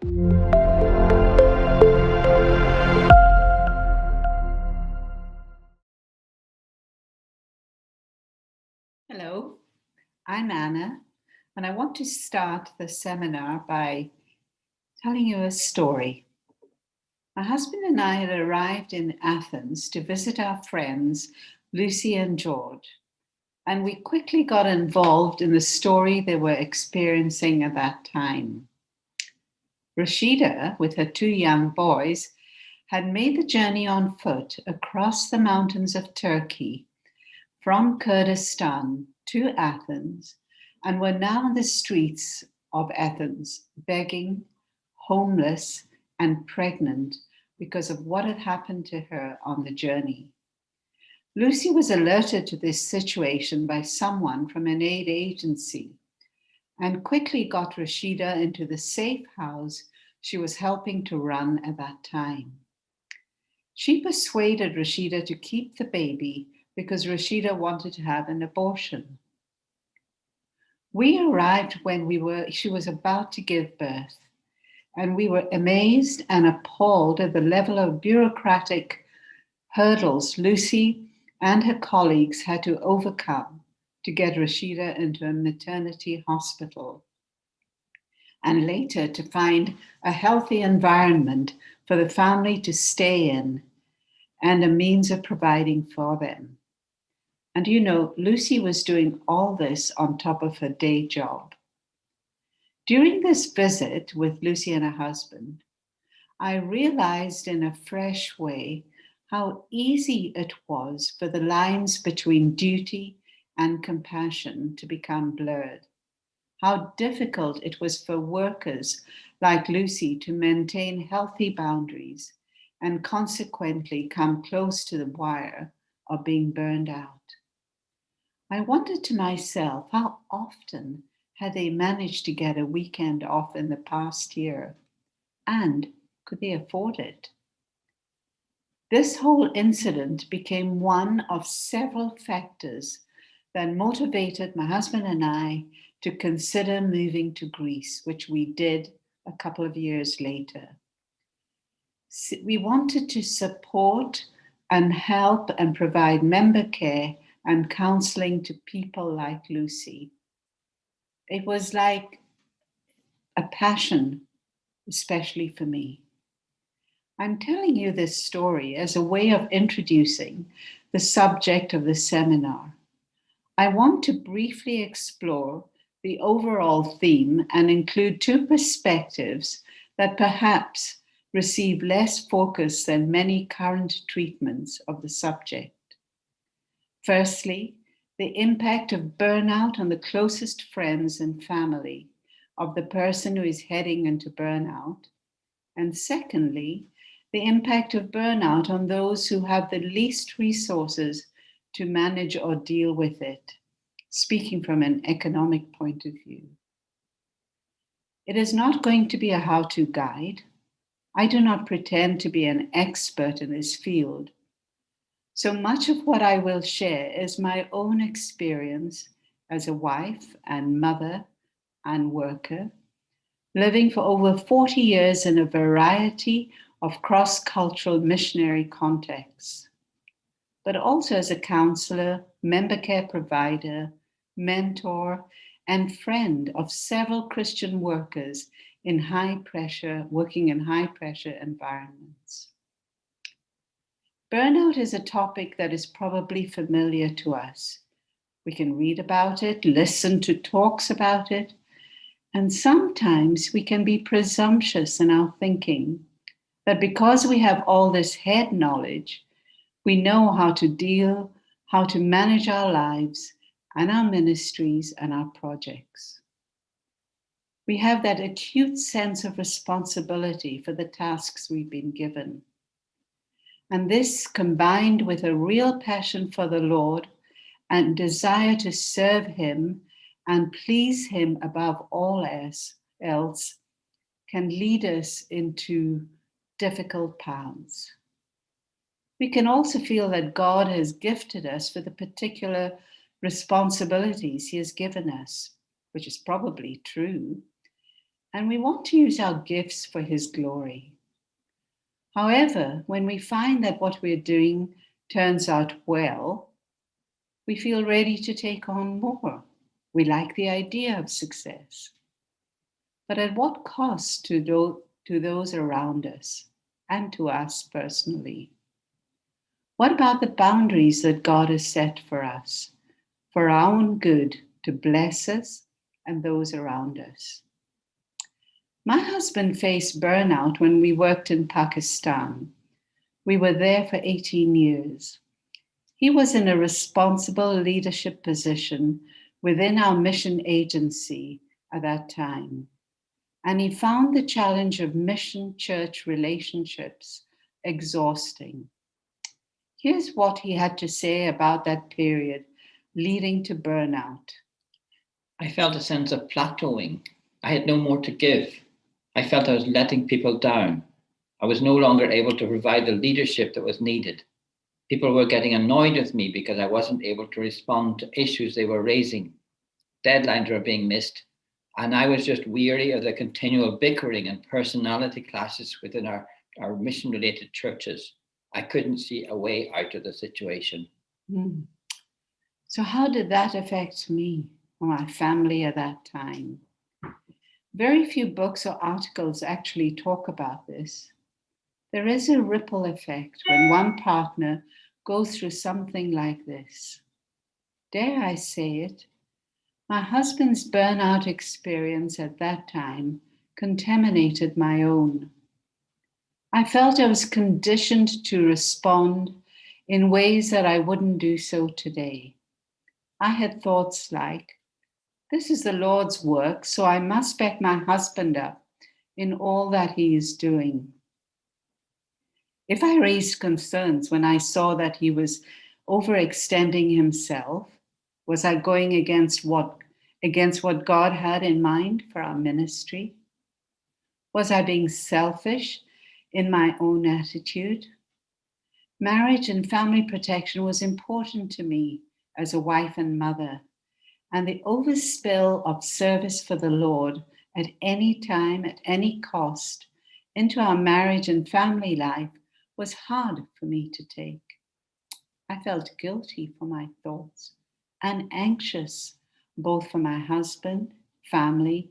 Hello, I'm Anna, and I want to start the seminar by telling you a story. My husband and I had arrived in Athens to visit our friends, Lucy and George, and we quickly got involved in the story they were experiencing at that time. Rashida, with her 2 young boys, had made the journey on foot across the mountains of Turkey from Kurdistan to Athens and were now in the streets of Athens, begging, homeless, and pregnant because of what had happened to her on the journey. Lucy was alerted to this situation by someone from an aid agency and quickly got Rashida into the safe house she was helping to run at that time. She persuaded Rashida to keep the baby because Rashida wanted to have an abortion. We arrived when she was about to give birth, and we were amazed and appalled at the level of bureaucratic hurdles Lucy and her colleagues had to overcome to get Rashida into a maternity hospital, and later to find a healthy environment for the family to stay in and a means of providing for them. And Lucy was doing all this on top of her day job. During this visit with Lucy and her husband, I realized in a fresh way how easy it was for the lines between duty and compassion to become blurred. How difficult it was for workers like Lucy to maintain healthy boundaries and consequently come close to the wire of being burned out. I wondered to myself how often had they managed to get a weekend off in the past year, and could they afford it? This whole incident became one of several factors that motivated my husband and I to consider moving to Greece, which we did a couple of years later. We wanted to support and help and provide member care and counseling to people like Lucy. It was like a passion, especially for me. I'm telling you this story as a way of introducing the subject of the seminar. I want to briefly explore the overall theme and include two perspectives that perhaps receive less focus than many current treatments of the subject. Firstly, the impact of burnout on the closest friends and family of the person who is heading into burnout. And secondly, the impact of burnout on those who have the least resources to manage or deal with it, speaking from an economic point of view. It is not going to be a how-to guide. I do not pretend to be an expert in this field. So much of what I will share is my own experience as a wife and mother and worker, living for over 40 years in a variety of cross-cultural missionary contexts, but also as a counselor, member care provider, mentor, and friend of several Christian workers working in high-pressure environments. Burnout is a topic that is probably familiar to us. We can read about it, listen to talks about it, and sometimes we can be presumptuous in our thinking that because we have all this head knowledge, we know how to manage our lives and our ministries and our projects. We have that acute sense of responsibility for the tasks we've been given. And this, combined with a real passion for the Lord and desire to serve Him and please Him above all else, can lead us into difficult paths. We can also feel that God has gifted us for the particular responsibilities He has given us, which is probably true. and we want to use our gifts for His glory. However, when we find that what we're doing turns out well, we feel ready to take on more. We like the idea of success. But at what cost to those around us and to us personally? What about the boundaries that God has set for us, for our own good, to bless us and those around us? My husband faced burnout when we worked in Pakistan. We were there for 18 years. He was in a responsible leadership position within our mission agency at that time, and he found the challenge of mission-church relationships exhausting. Here's what he had to say about that period leading to burnout. I felt a sense of plateauing. I had no more to give. I felt I was letting people down. I was no longer able to provide the leadership that was needed. People were getting annoyed with me because I wasn't able to respond to issues they were raising. Deadlines were being missed, and I was just weary of the continual bickering and personality clashes within our mission-related churches. I couldn't see a way out of the situation. So how did that affect me or my family at that time? Very few books or articles actually talk about this. There is a ripple effect when one partner goes through something like this. Dare I say it? My husband's burnout experience at that time contaminated my own. I felt I was conditioned to respond in ways that I wouldn't do so today. I had thoughts like, this is the Lord's work, so I must back my husband up in all that he is doing. If I raised concerns when I saw that he was overextending himself, was I going against what God had in mind for our ministry? Was I being selfish in my own attitude? Marriage and family protection was important to me as a wife and mother, and the overspill of service for the Lord at any time, at any cost, into our marriage and family life was hard for me to take. I felt guilty for my thoughts and anxious both for my husband, family,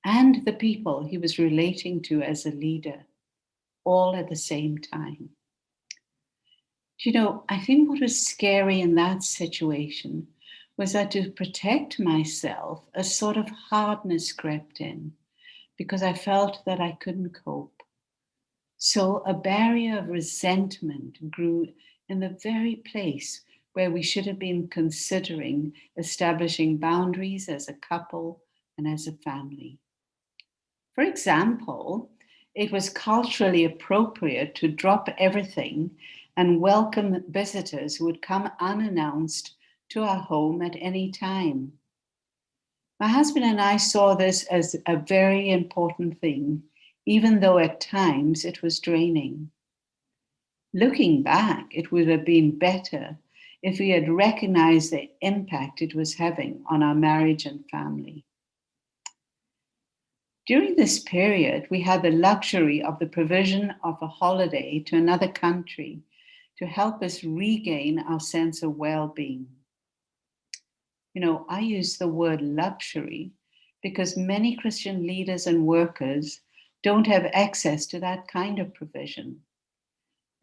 and the people he was relating to as a leader, all at the same time. Do you know, I think what was scary in that situation was that to protect myself, a sort of hardness crept in because I felt that I couldn't cope. So a barrier of resentment grew in the very place where we should have been considering establishing boundaries as a couple and as a family. For example, it was culturally appropriate to drop everything and welcome visitors who would come unannounced to our home at any time. My husband and I saw this as a very important thing, even though at times it was draining. Looking back, it would have been better if we had recognized the impact it was having on our marriage and family. During this period, we had the luxury of the provision of a holiday to another country to help us regain our sense of well-being. You know, I use the word luxury because many Christian leaders and workers don't have access to that kind of provision.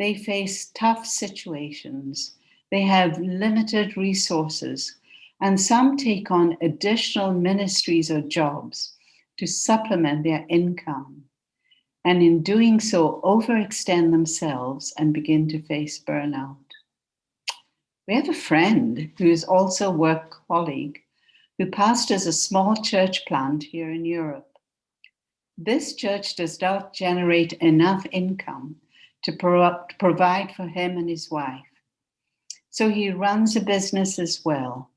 They face tough situations, they have limited resources, and some take on additional ministries or jobs to supplement their income, and in doing so, overextend themselves and begin to face burnout. We have a friend who is also a work colleague who pastors a small church plant here in Europe. This church does not generate enough income to provide for him and his wife. So he runs a business as well.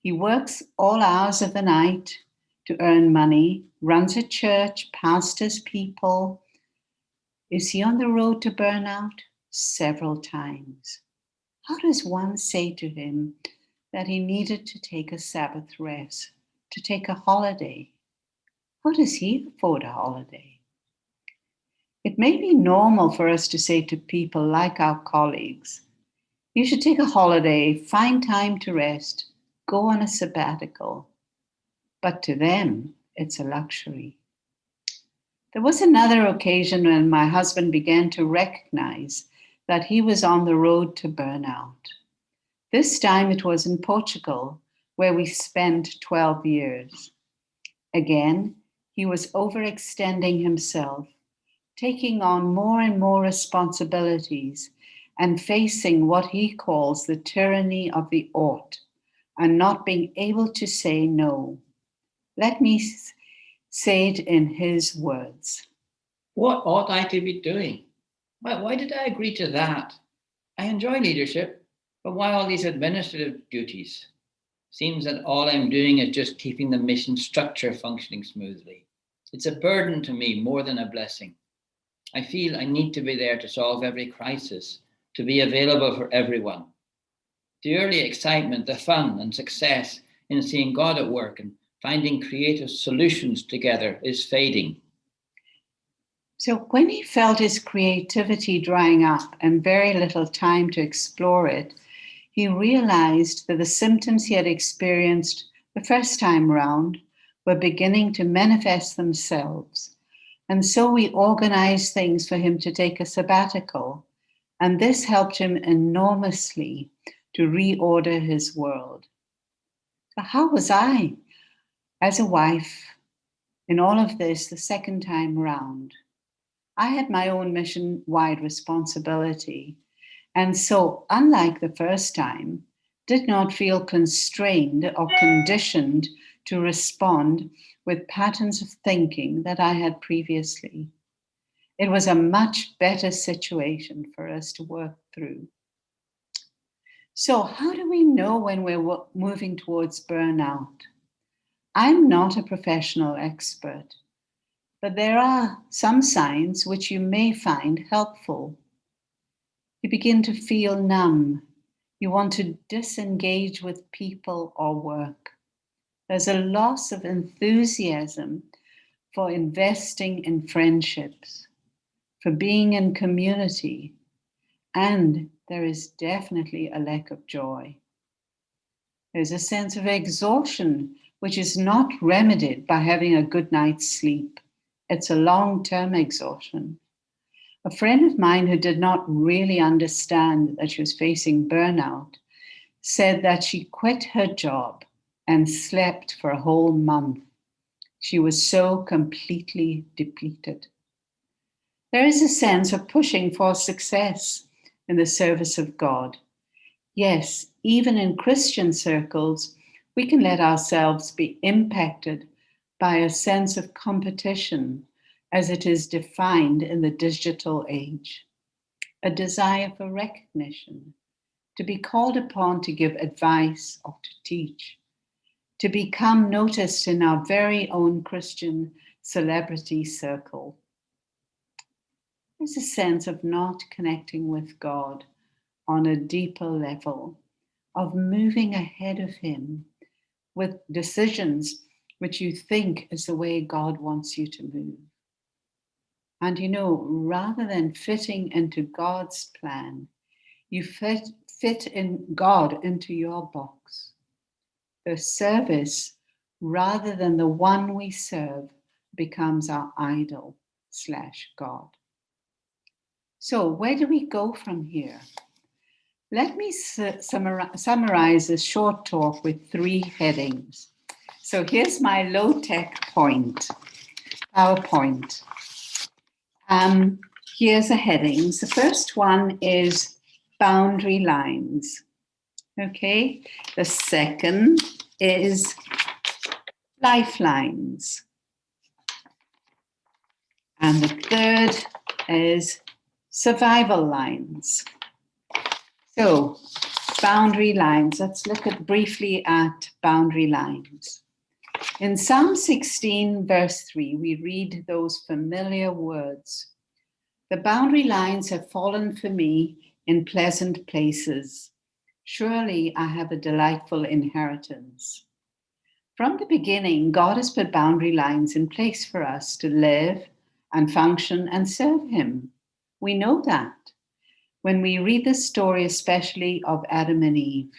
He works all hours of the night to earn money, runs a church, pastors people. Is he on the road to burnout? Several times. How does one say to him that he needed to take a Sabbath rest, to take a holiday? how does he afford a holiday? It may be normal for us to say to people like our colleagues, you should take a holiday, find time to rest, go on a sabbatical. But to them, it's a luxury. There was another occasion when my husband began to recognize that he was on the road to burnout. This time it was in Portugal, where we spent 12 years. Again, he was overextending himself, taking on more and more responsibilities and facing what he calls the tyranny of the ought and not being able to say no. Let me say it in his words. What ought I to be doing? Why did I agree to that? I enjoy leadership, but why all these administrative duties? Seems that all I'm doing is just keeping the mission structure functioning smoothly. It's a burden to me more than a blessing. I feel I need to be there to solve every crisis, to be available for everyone. The early excitement, the fun and success in seeing God at work and finding creative solutions together is fading. So when he felt his creativity drying up and very little time to explore it, he realized that the symptoms he had experienced the first time round were beginning to manifest themselves. And so we organized things for him to take a sabbatical. And this helped him enormously to reorder his world. So how was I, as a wife, in all of this the second time round? I had my own mission-wide responsibility. And so, unlike the first time, did not feel constrained or conditioned to respond with patterns of thinking that I had previously. It was a much better situation for us to work through. So, how do we know when we're moving towards burnout? I'm not a professional expert, but there are some signs which you may find helpful. You begin to feel numb. You want to disengage with people or work. There's a loss of enthusiasm for investing in friendships, for being in community, and there is definitely a lack of joy. There's a sense of exhaustion, which is not remedied by having a good night's sleep. It's a long-term exhaustion. A friend of mine who did not really understand that she was facing burnout said that she quit her job and slept for a whole month. She was so completely depleted. There is a sense of pushing for success in the service of God. Yes, even in Christian circles, we can let ourselves be impacted by a sense of competition as it is defined in the digital age, a desire for recognition, to be called upon to give advice or to teach, to become noticed in our very own Christian celebrity circle. There's a sense of not connecting with God on a deeper level, of moving ahead of Him with decisions which you think is the way God wants you to move. And you know, rather than fitting into God's plan, you fit in God into your box. The service, rather than the one we serve, becomes our idol/God. So where do we go from here? Let me summarize this short talk with 3 headings. So here's my low-tech PowerPoint. Here's the headings. The first one is boundary lines. Okay. The second is lifelines. And the third is survival lines. So, boundary lines. Let's look briefly at boundary lines. In Psalm 16, verse 3, we read those familiar words. The boundary lines have fallen for me in pleasant places. Surely I have a delightful inheritance. From the beginning, God has put boundary lines in place for us to live and function and serve Him. We know that when we read the story, especially of Adam and Eve.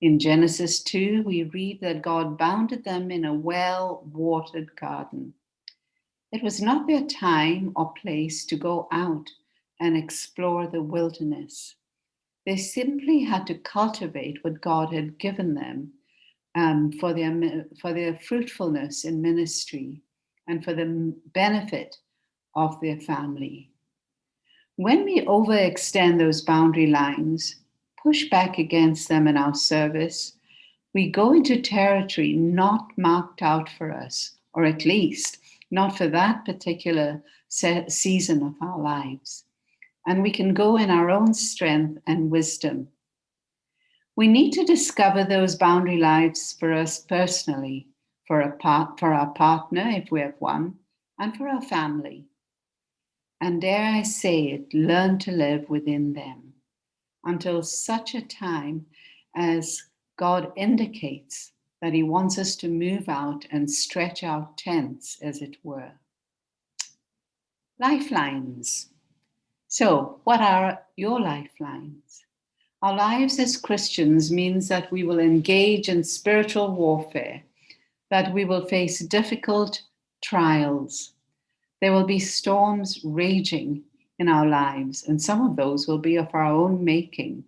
In Genesis 2, we read that God bounded them in a well-watered garden. It was not their time or place to go out and explore the wilderness. They simply had to cultivate what God had given them for their fruitfulness in ministry and for the benefit of their family. When we overextend those boundary lines, push back against them in our service, we go into territory not marked out for us, or at least not for that particular season of our lives. And we can go in our own strength and wisdom. We need to discover those boundary lines for us personally, for our partner, if we have one, and for our family. And dare I say it, learn to live within them until such a time as God indicates that He wants us to move out and stretch our tents, as it were. Lifelines. So, what are your lifelines? Our lives as Christians means that we will engage in spiritual warfare, that we will face difficult trials. There will be storms raging in our lives, and some of those will be of our own making.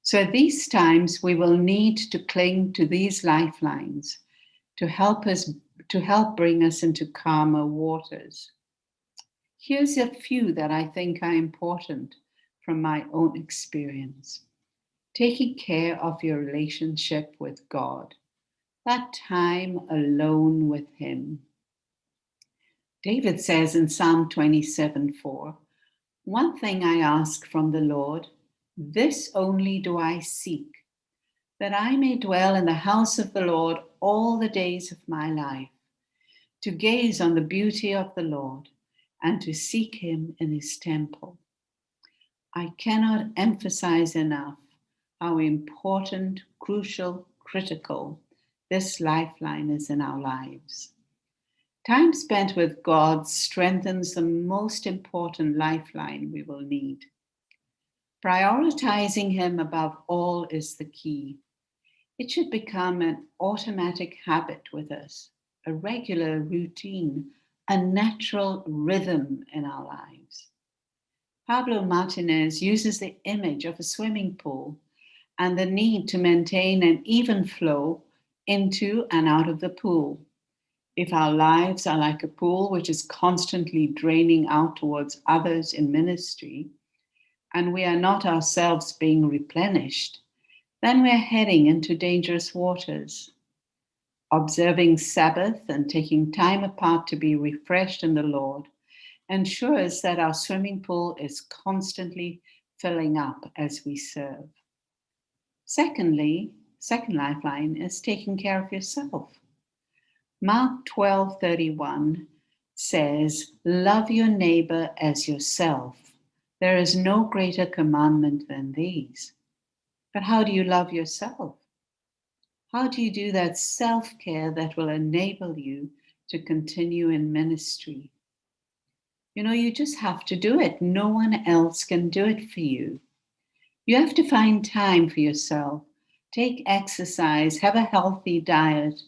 So at these times, we will need to cling to these lifelines to help bring us into calmer waters. Here's a few that I think are important from my own experience. Taking care of your relationship with God, that time alone with Him. David says in Psalm 27:4, "One thing I ask from the Lord, this only do I seek, that I may dwell in the house of the Lord all the days of my life, to gaze on the beauty of the Lord and to seek Him in His temple." I cannot emphasize enough how important, crucial, critical this lifeline is in our lives. Time spent with God strengthens the most important lifeline we will need. Prioritizing Him above all is the key. It should become an automatic habit with us, a regular routine, a natural rhythm in our lives. Pablo Martinez uses the image of a swimming pool and the need to maintain an even flow into and out of the pool. If our lives are like a pool which is constantly draining out towards others in ministry, and we are not ourselves being replenished, then we're heading into dangerous waters. Observing Sabbath and taking time apart to be refreshed in the Lord ensures that our swimming pool is constantly filling up as we serve. Second lifeline is taking care of yourself. Mark 12:31 says, "Love your neighbor as yourself. There is no greater commandment than these." But how do you love yourself? How do you do that self-care that will enable you to continue in ministry? You just have to do it. No one else can do it for you. You have to find time for yourself. Take exercise, have a healthy diet,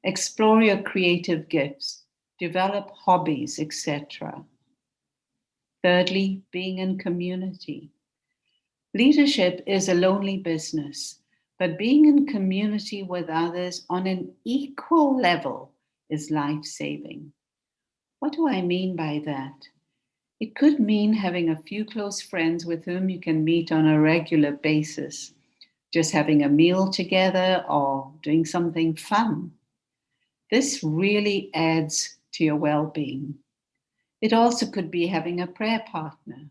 explore your creative gifts, develop hobbies, etc. Thirdly, being in community. Leadership is a lonely business, but being in community with others on an equal level is life-saving. What do I mean by that? It could mean having a few close friends with whom you can meet on a regular basis, just having a meal together or doing something fun. This really adds to your well-being. It also could be having a prayer partner.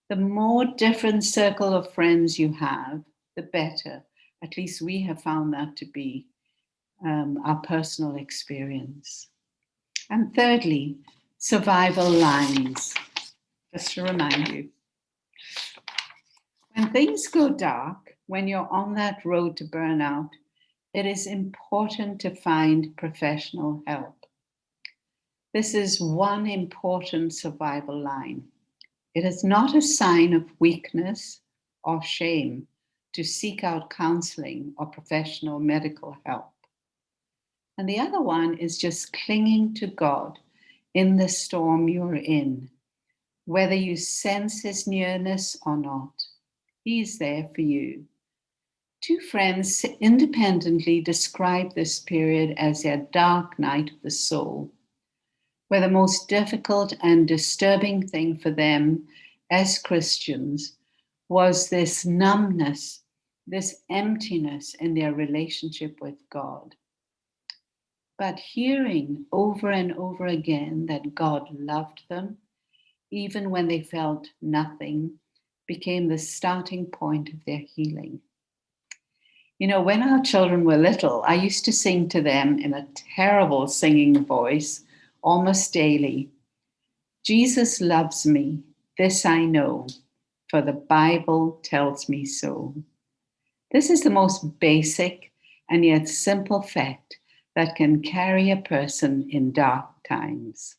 The more different circle of friends you have, the better. At least we have found that to be our personal experience. And thirdly, survival lines. Just to remind you, when things go dark, when you're on that road to burnout, it is important to find professional help. This is one important survival line. It is not a sign of weakness or shame to seek out counseling or professional medical help. And the other one is just clinging to God in the storm you're in, whether you sense His nearness or not. He's there for you. Two friends independently describe this period as their dark night of the soul, where the most difficult and disturbing thing for them as Christians was this numbness, this emptiness in their relationship with God. But hearing over and over again that God loved them, even when they felt nothing, became the starting point of their healing. You know, when our children were little, I used to sing to them in a terrible singing voice, almost daily. Jesus loves me, this I know, for the Bible tells me so. This is the most basic and yet simple fact that can carry a person in dark times.